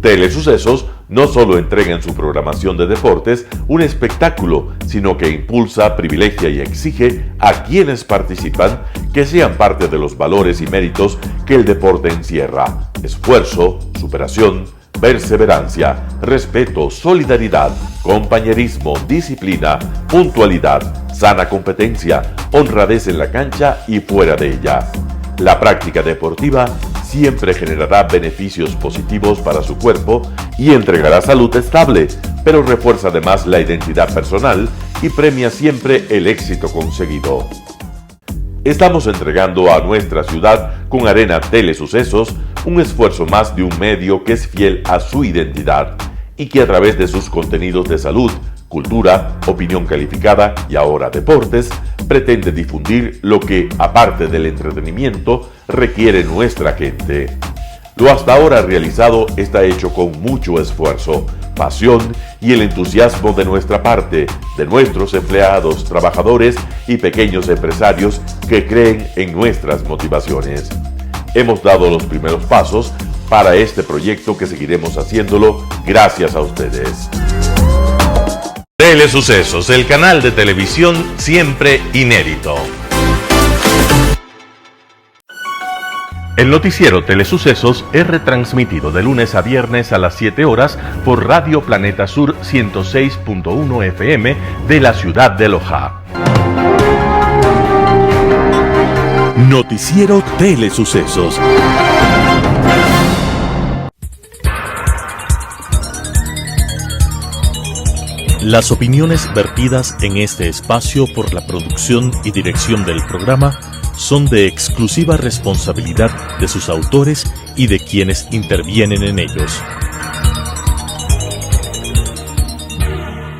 Telesucesos no solo entrega en su programación de deportes un espectáculo, sino que impulsa, privilegia y exige a quienes participan que sean parte de los valores y méritos que el deporte encierra: esfuerzo, superación, perseverancia, respeto, solidaridad, compañerismo, disciplina, puntualidad, sana competencia, honradez en la cancha y fuera de ella. La práctica deportiva siempre generará beneficios positivos para su cuerpo y entregará salud estable, pero refuerza además la identidad personal y premia siempre el éxito conseguido. Estamos entregando a nuestra ciudad con Arena Telesucesos un esfuerzo más de un medio que es fiel a su identidad y que a través de sus contenidos de salud, cultura, opinión calificada y ahora deportes, pretende difundir lo que, aparte del entretenimiento, requiere nuestra gente. Lo hasta ahora realizado está hecho con mucho esfuerzo, pasión y el entusiasmo de nuestra parte, de nuestros empleados, trabajadores y pequeños empresarios que creen en nuestras motivaciones. Hemos dado los primeros pasos para este proyecto que seguiremos haciéndolo gracias a ustedes. Telesucesos, el canal de televisión siempre inédito. El noticiero Telesucesos es retransmitido de lunes a viernes a las 7 horas por Radio Planeta Sur 106.1 FM de la ciudad de Loja. Noticiero Telesucesos. Las opiniones vertidas en este espacio por la producción y dirección del programa son de exclusiva responsabilidad de sus autores y de quienes intervienen en ellos.